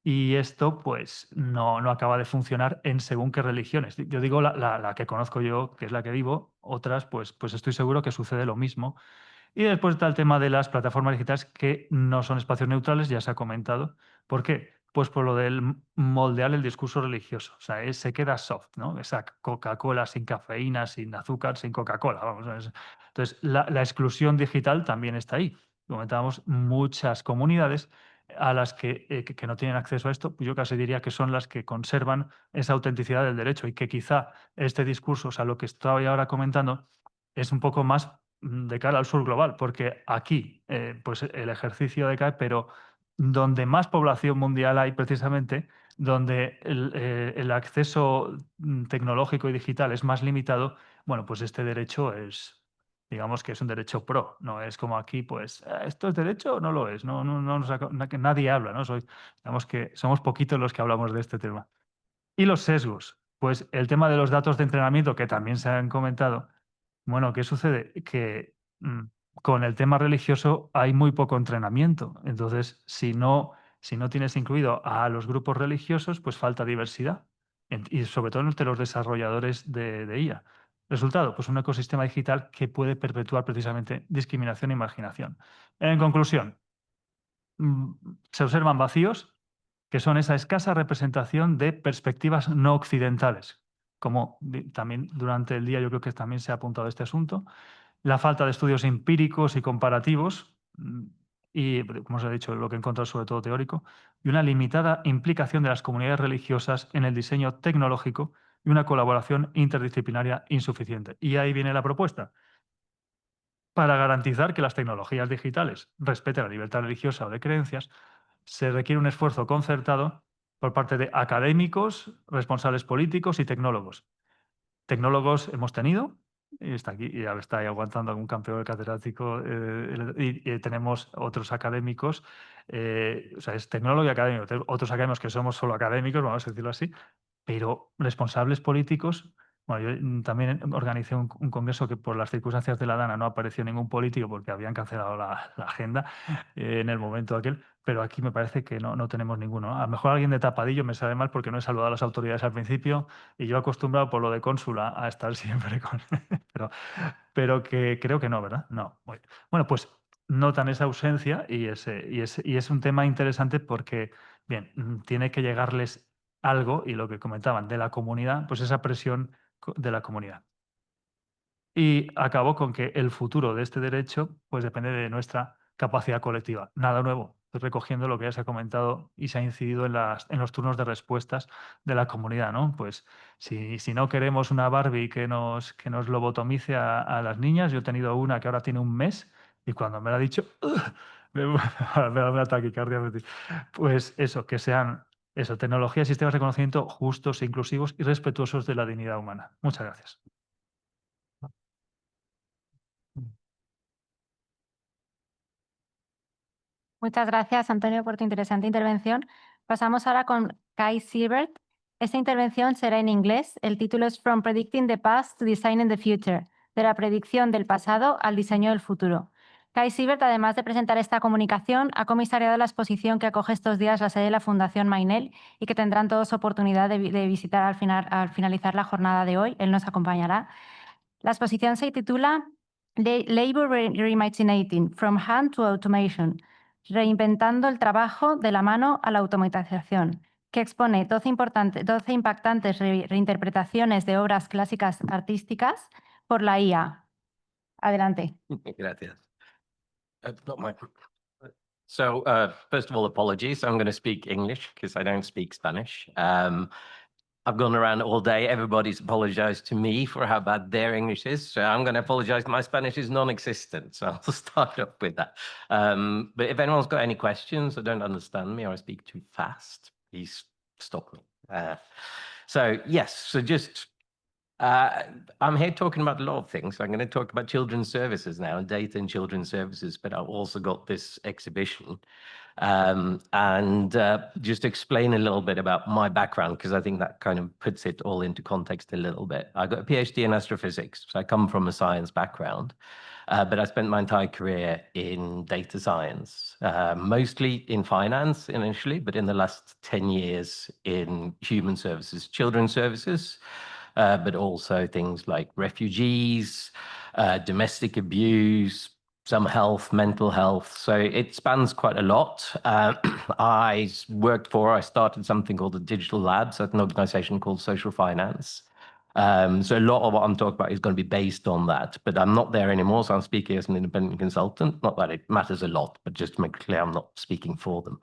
Y esto, pues, no acaba de funcionar en según qué religiones. Yo digo la que conozco yo, que es la que vivo, otras, pues estoy seguro que sucede lo mismo. Y después está el tema de las plataformas digitales que no son espacios neutrales, ya se ha comentado. ¿Por qué? Pues por lo del moldear el discurso religioso. O sea, se queda soft, ¿no? Esa Coca-Cola sin cafeína, sin azúcar, sin Coca-Cola. Vamos, entonces, la exclusión digital también está ahí. Comentábamos muchas comunidades a las que no tienen acceso a esto, pues yo casi diría que son las que conservan esa autenticidad del derecho y que quizá este discurso, o sea, lo que estoy ahora comentando, es un poco más de cara al sur global, porque aquí pues el ejercicio decae, pero donde más población mundial hay precisamente, donde el acceso tecnológico y digital es más limitado, bueno, pues este derecho es, digamos que es un derecho pro, no es como aquí, pues, ¿esto es derecho o no lo es? Que nadie habla, ¿no? Digamos que somos poquitos los que hablamos de este tema. Y los sesgos, pues el tema de los datos de entrenamiento, que también se han comentado, bueno, ¿qué sucede? Que con el tema religioso hay muy poco entrenamiento. Entonces, si no tienes incluido a los grupos religiosos, pues falta diversidad. Y sobre todo entre los desarrolladores de IA. Resultado, pues un ecosistema digital que puede perpetuar precisamente discriminación y marginación. En conclusión, se observan vacíos que son esa escasa representación de perspectivas no occidentales, como también durante el día yo creo que también se ha apuntado a este asunto, la falta de estudios empíricos y comparativos, y, como os he dicho, lo que he encontrado sobre todo teórico, y una limitada implicación de las comunidades religiosas en el diseño tecnológico y una colaboración interdisciplinaria insuficiente. Y ahí viene la propuesta. Para garantizar que las tecnologías digitales respeten la libertad religiosa o de creencias, se requiere un esfuerzo concertado por parte de académicos, responsables políticos y tecnólogos. Tecnólogos hemos tenido, y está aquí, y ahora está ahí aguantando algún campeón catedrático, y tenemos otros académicos, o sea, es tecnólogo y académico, otros académicos que somos solo académicos, vamos a decirlo así, pero responsables políticos. Bueno, yo también organicé un congreso que por las circunstancias de la Dana no apareció ningún político porque habían cancelado la agenda en el momento aquel, pero aquí me parece que no tenemos ninguno. A lo mejor alguien de tapadillo me sabe mal porque no he saludado a las autoridades al principio y yo acostumbrado por lo de cónsula a estar siempre con... pero que creo que no, ¿verdad? No. Bueno, pues notan esa ausencia y es un tema interesante porque, bien, tiene que llegarles algo, y lo que comentaban, de la comunidad, pues esa presión de la comunidad. Y acabo con que el futuro de este derecho pues depende de nuestra capacidad colectiva. Nada nuevo. Estoy recogiendo lo que ya se ha comentado y se ha incidido en los turnos de respuestas de la comunidad, ¿no? Pues si no queremos una Barbie que nos lobotomice a las niñas, yo he tenido una que ahora tiene un mes y cuando me lo ha dicho, me da una taquicardia. Pues eso, que sean tecnologías y sistemas de conocimiento justos, inclusivos y respetuosos de la dignidad humana. Muchas gracias. Muchas gracias, Antonio, por tu interesante intervención. Pasamos ahora con Kai Siebert. Esta intervención será en inglés. El título es From Predicting the Past to Designing the Future, de la predicción del pasado al diseño del futuro. Kai Siebert, además de presentar esta comunicación, ha comisariado la exposición que acoge estos días la sede de la Fundación Mainel y que tendrán todos oportunidad de visitar al finalizar la jornada de hoy. Él nos acompañará. La exposición se titula Labor Reimaginating, From Hand to Automation, reinventando el trabajo de la mano a la automatización, que expone 12 impactantes reinterpretaciones de obras clásicas artísticas por la IA. Adelante. Gracias. So, first of all, apologies. I'm going to speak English because I don't speak Spanish. I've gone around all day. Everybody's apologized to me for how bad their English is. So I'm going to apologize. My Spanish is non-existent. So I'll start off with that. But if anyone's got any questions or don't understand me or I speak too fast, please stop me. So just I'm here talking about a lot of things. I'm going to talk about children's services now and data in children's services, but I've also got this exhibition. Just explain a little bit about my background, because I think that kind of puts it all into context a little bit. I got a PhD in astrophysics, so I come from a science background, but I spent my entire career in data science, mostly in finance initially, but in the last 10 years in human services, children's services, but also things like refugees, domestic abuse, some health, mental health. So it spans quite a lot. I started something called the Digital Labs at an organization called Social Finance. So a lot of what I'm talking about is going to be based on that, but I'm not there anymore. So I'm speaking as an independent consultant. Not that it matters a lot, but just to make clear, I'm not speaking for them.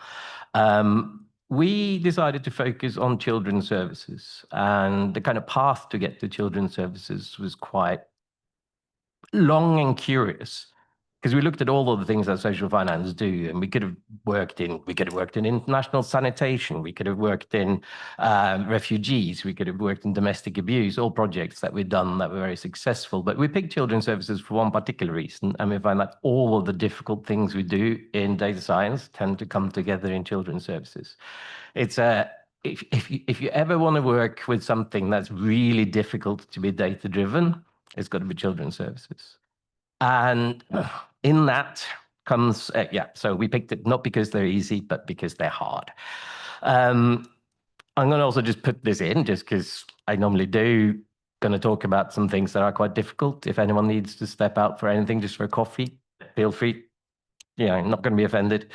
We decided to focus on children's services, and the kind of path to get to children's services was quite long and curious, because we looked at all of the things that social finance do, and we could have worked in international sanitation, we could have worked in refugees, we could have worked in domestic abuse, all projects that we've done that were very successful. But we picked children's services for one particular reason, and we find that all of the difficult things we do in data science tend to come together in children's services. It's if you ever want to work with something that's really difficult to be data driven, it's got to be children's services. And in that comes, so we picked it not because they're easy, but because they're hard. I'm going to also just put this in, just because I normally do. going to talk about some things that are quite difficult. If anyone needs to step out for anything, just for a coffee, feel free. I'm not going to be offended.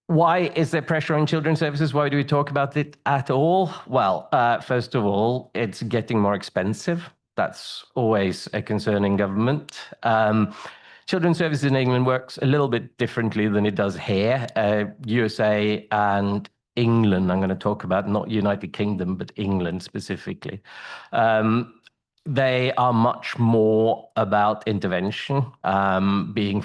Why is there pressure on children's services? Why do we talk about it at all? Well, first of all, it's getting more expensive. That's always a concern in government. Children's services in England works a little bit differently than it does here. USA and England, I'm going to talk about, not United Kingdom, but England specifically. They are much more about intervention, being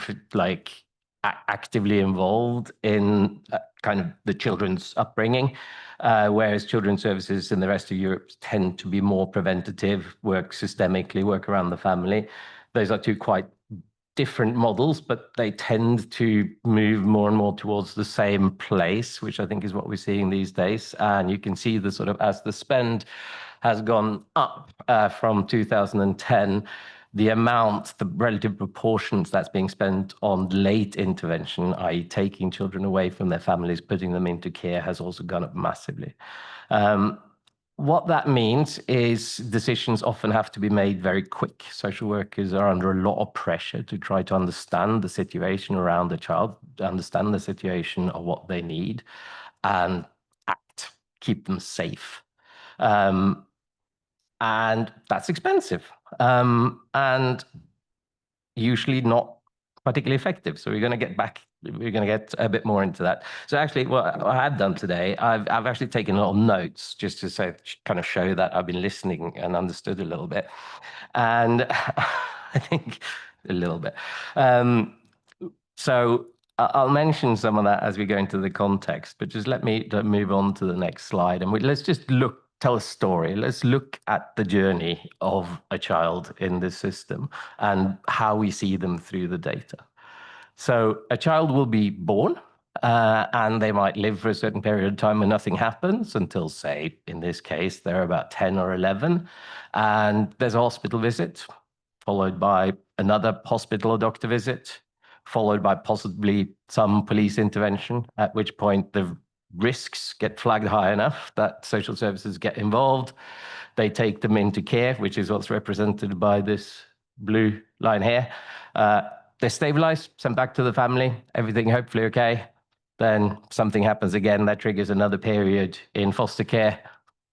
actively involved in kind of the children's upbringing, whereas children's services in the rest of Europe tend to be more preventative, work systemically, work around the family. Those are two quite different models, but they tend to move more and more towards the same place, which I think is what we're seeing these days. And you can see the sort of, as the spend has gone up from 2010, the amount, the relative proportions that's being spent on late intervention, i.e. taking children away from their families, putting them into care, has also gone up massively. What that means is decisions often have to be made very quick. Social workers are under a lot of pressure to try to understand the situation around the child, understand the situation of what they need, and act, keep them safe. And that's expensive and usually not particularly effective. So we're going to get a bit more into that. So actually what I have done today, I've actually taken little notes just to kind of show that I've been listening and understood a little bit. And I think a little bit. So I'll mention some of that as we go into the context, but just let me move on to the next slide. And let's just tell a story. Let's look at the journey of a child in this system and how we see them through the data. So a child will be born and they might live for a certain period of time and nothing happens until, say, in this case, they're about 10 or 11. And there's a hospital visit, followed by another hospital or doctor visit, followed by possibly some police intervention, at which point the risks get flagged high enough that social services get involved. They take them into care, which is what's represented by this blue line here. They're stabilized, sent back to the family, everything hopefully okay. Then something happens again that triggers another period in foster care,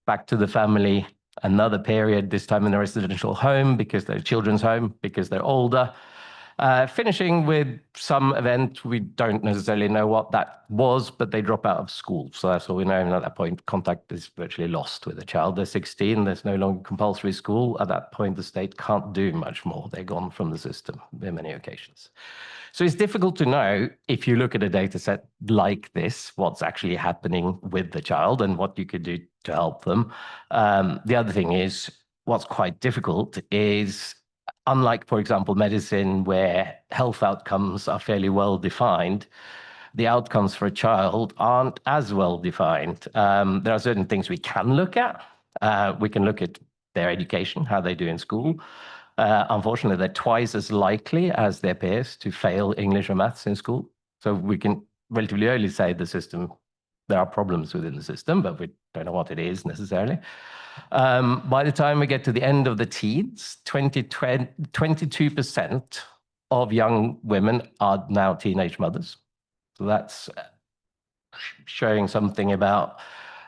back to the family, another period, this time in a residential home because they're children's home, because they're older. Finishing with some event, we don't necessarily know what that was, but they drop out of school. So that's all we know. And at that point, contact is virtually lost with the child. They're 16, there's no longer compulsory school. At that point, the state can't do much more. They're gone from the system on many occasions. So it's difficult to know, if you look at a data set like this, what's actually happening with the child and what you could do to help them. The other thing is, what's quite difficult is, unlike, for example, medicine, where health outcomes are fairly well defined, the outcomes for a child aren't as well defined. There are certain things we can look at. We can look at their education, how they do in school. Unfortunately, they're twice as likely as their peers to fail English or maths in school. So we can relatively early say there are problems within the system, but we don't know what it is necessarily. By the time we get to the end of the teens, 22% of young women are now teenage mothers. So that's showing something about,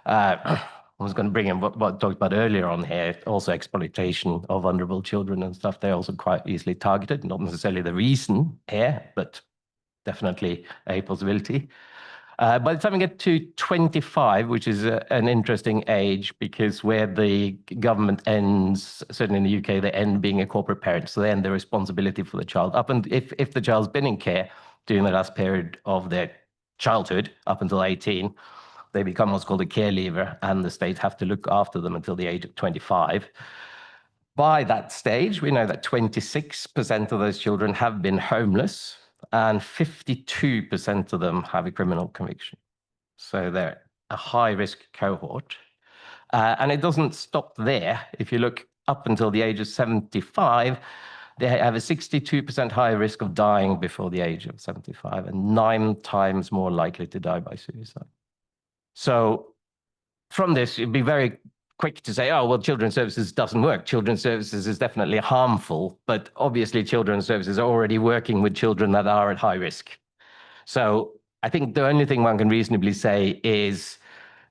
I was going to bring in what I talked about earlier on here, also exploitation of vulnerable children and stuff. They're also quite easily targeted, not necessarily the reason here, but definitely a possibility. By the time we get to 25, which is an interesting age, because where the government ends, certainly in the UK, they end being a corporate parent. So they end the responsibility for the child. If the child's been in care during the last period of their childhood, up until 18, they become what's called a care leaver, and the state have to look after them until the age of 25. By that stage, we know that 26% of those children have been homeless, and 52% of them have a criminal conviction. So they're a high-risk cohort. And it doesn't stop there. If you look up until the age of 75, they have a 62% higher risk of dying before the age of 75, and 9 times more likely to die by suicide. So from this, it'd be very quick to say, oh, well, children's services doesn't work. Children's services is definitely harmful, but obviously children's services are already working with children that are at high risk. So I think the only thing one can reasonably say is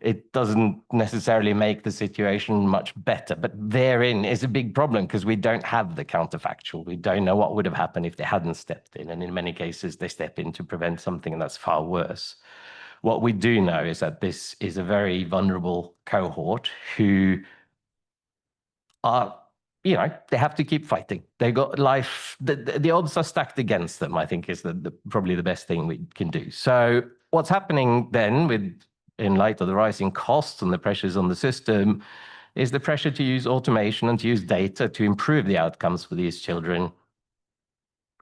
it doesn't necessarily make the situation much better, but therein is a big problem because we don't have the counterfactual. We don't know what would have happened if they hadn't stepped in. And in many cases, they step in to prevent something that's far worse. What we do know is that this is a very vulnerable cohort who are, you know, they have to keep fighting. They got life, the odds are stacked against them, I think is probably the best thing we can do. So what's happening then in light of the rising costs and the pressures on the system is the pressure to use automation and to use data to improve the outcomes for these children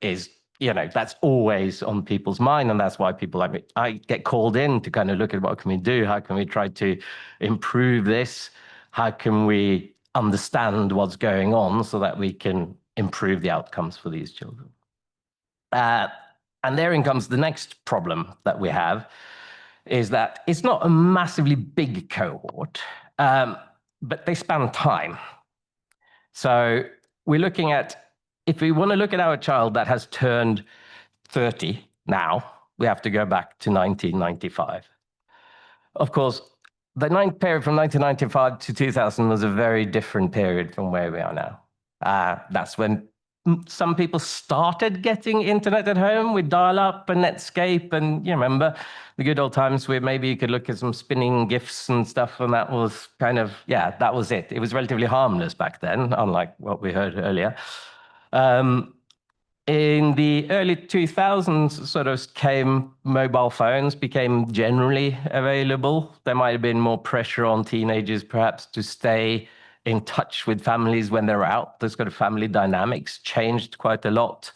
is, you know, that's always on people's mind. And that's why people like me, I get called in to kind of look at what can we do? How can we try to improve this? How can we understand what's going on so that we can improve the outcomes for these children? And therein comes the next problem that we have, is that it's not a massively big cohort, but they span time. So we're looking at, if we want to look at our child that has turned 30 now, we have to go back to 1995. Of course, the period from 1995 to 2000 was a very different period from where we are now. That's when some people started getting internet at home with dial-up and Netscape, and you remember the good old times where maybe you could look at some spinning GIFs and stuff, and that was kind of, yeah, that was it. It was relatively harmless back then, unlike what we heard earlier. In the early 2000s, sort of came mobile phones, became generally available. There might have been more pressure on teenagers perhaps to stay in touch with families when they're out. Those kind of family dynamics changed quite a lot.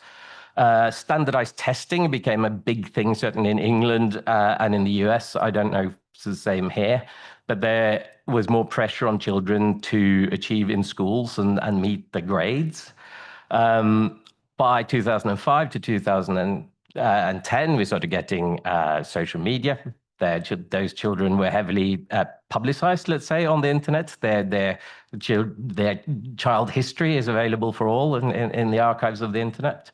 Standardized testing became a big thing, certainly in England and in the US. I don't know if it's the same here, but there was more pressure on children to achieve in schools and meet the grades. By 2005 to 2010, we started getting social media. Those children were heavily publicized, let's say, on the internet. Their child history is available for all in the archives of the internet.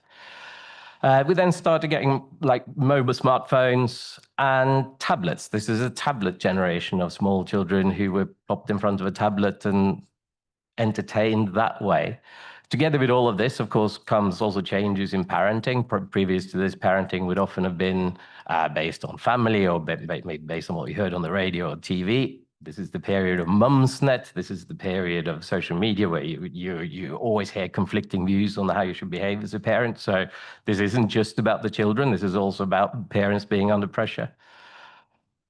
We then started getting like mobile smartphones and tablets. This is a tablet generation of small children who were popped in front of a tablet and entertained that way. Together with all of this, of course, comes also changes in parenting. Previous to this, parenting would often have been based on family or based on what you heard on the radio or TV. This is the period of Mumsnet. This is the period of social media where you always hear conflicting views on how you should behave as a parent. So this isn't just about the children. This is also about parents being under pressure.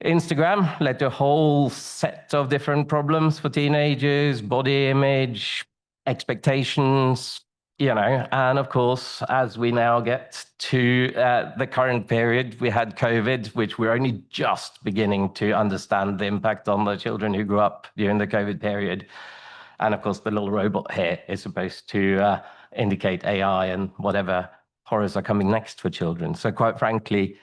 Instagram led to a whole set of different problems for teenagers, body image, expectations, you know, and of course, as we now get to the current period, we had COVID, which we're only just beginning to understand the impact on the children who grew up during the COVID period. And of course, the little robot here is supposed to indicate AI and whatever horrors are coming next for children. So quite frankly,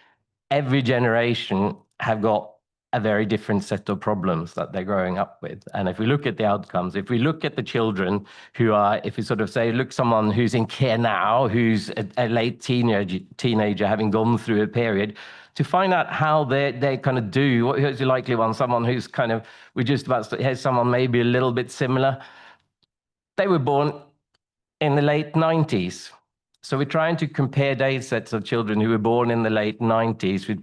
every generation have got a very different set of problems that they're growing up with. And if we look at the outcomes, if we look at the children who are, if we sort of say, look, someone who's in care now, who's a late teenager having gone through a period, to find out how they kind of do, what is the likely one, someone who's kind of, we're just about to hear someone maybe a little bit similar. They were born in the late 90s. So we're trying to compare data sets of children who were born in the late 90s with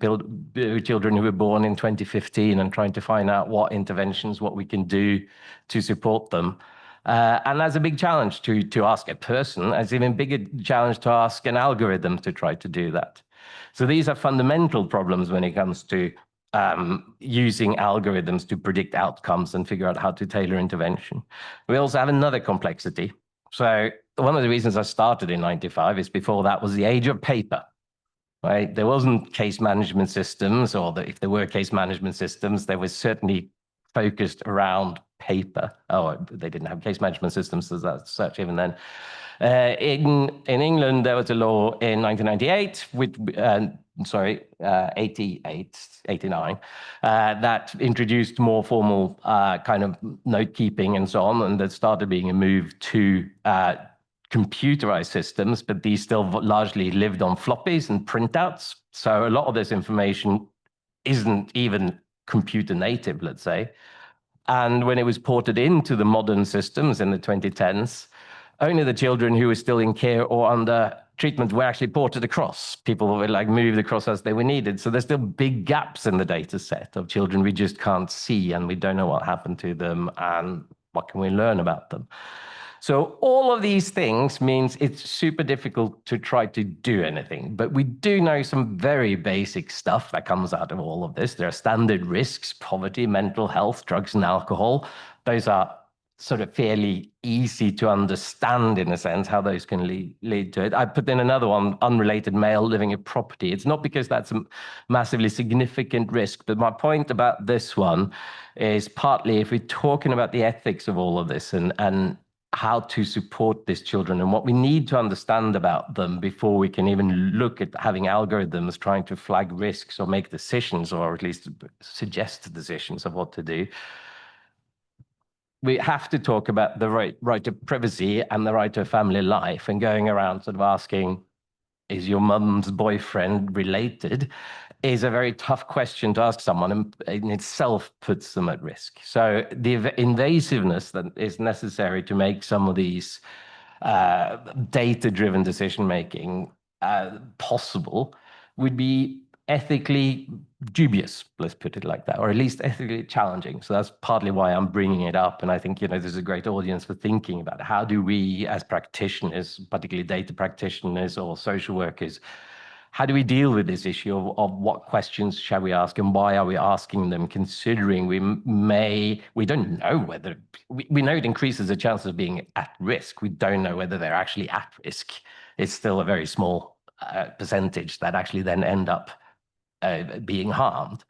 children who were born in 2015 and trying to find out what interventions, what we can do to support them. And that's a big challenge to ask a person. It's an even bigger challenge to ask an algorithm to try to do that. So these are fundamental problems when it comes to using algorithms to predict outcomes and figure out how to tailor intervention. We also have another complexity. So one of the reasons I started in 95 is before that was the age of paper, right? There wasn't case management systems, or if there were case management systems, they were certainly focused around paper. Oh, they didn't have case management systems as such even then. In England, there was a law in 1998, 89, that introduced more formal kind of note keeping and so on, and that started being a move to computerized systems, but these still largely lived on floppies and printouts. So a lot of this information isn't even computer native, let's say. And when it was ported into the modern systems in the 2010s, only the children who were still in care or under treatment were actually ported across. People were like moved across as they were needed. So there's still big gaps in the data set of children we just can't see, and we don't know what happened to them and what can we learn about them. So all of these things means it's super difficult to try to do anything, but we do know some very basic stuff that comes out of all of this. There are standard risks: poverty, mental health, drugs and alcohol. Those are sort of fairly easy to understand in a sense, how those can lead to it. I put in another one, unrelated male living in property. It's not because that's a massively significant risk, but my point about this one is partly if we're talking about the ethics of all of this and how to support these children and what we need to understand about them before we can even look at having algorithms trying to flag risks or make decisions, or at least suggest decisions of what to do. We have to talk about the right to privacy and the right to a family life, and going around sort of asking, is your mum's boyfriend related, is a very tough question to ask someone, and in itself puts them at risk. So the invasiveness that is necessary to make some of these data-driven decision-making possible would be ethically dubious, let's put it like that, or at least ethically challenging. So that's partly why I'm bringing it up. And I think, there's a great audience for thinking about how do we as practitioners, particularly data practitioners or social workers, how do we deal with this issue of what questions shall we ask and why are we asking them, considering we don't know whether, we know it increases the chances of being at risk. We don't know whether they're actually at risk. It's still a very small percentage that actually then end up being harmed.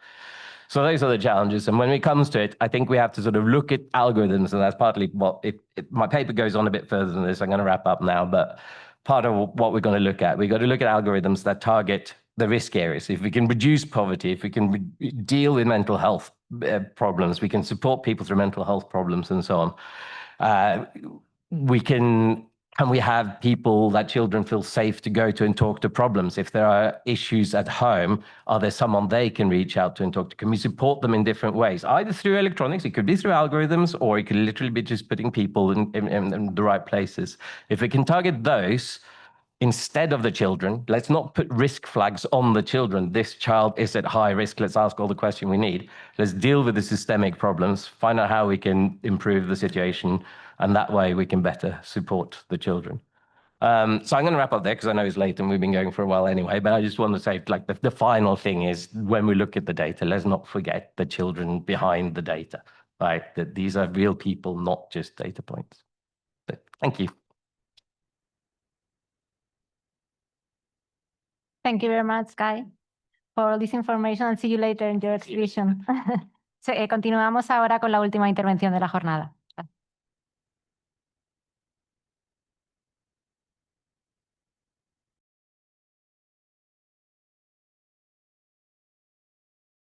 So those are the challenges. And when it comes to it, I think we have to sort of look at algorithms, and that's partly what, if my paper goes on a bit further than this, I'm going to wrap up now, but part of what we're going to look at, we've got to look at algorithms that target the risk areas. If we can reduce poverty, if we can deal with mental health problems, we can support people through mental health problems and so on. We have people that children feel safe to go to and talk to problems. If there are issues at home, are there someone they can reach out to and talk to? Can we support them in different ways? Either through electronics, it could be through algorithms, or it could literally be just putting people in the right places. If we can target those instead of the children, let's not put risk flags on the children. This child is at high risk. Let's ask all the questions we need. Let's deal with the systemic problems, find out how we can improve the situation, and that way we can better support the children. So I'm going to wrap up there because I know it's late and we've been going for a while anyway, but I just want to say, like, the final thing is, when we look at the data, let's not forget the children behind the data, right? That these are real people, not just data points. So, thank you. Thank you very much, Kai, for all this information, and see you later in your exhibition. Continuamos ahora con la última intervención de la jornada.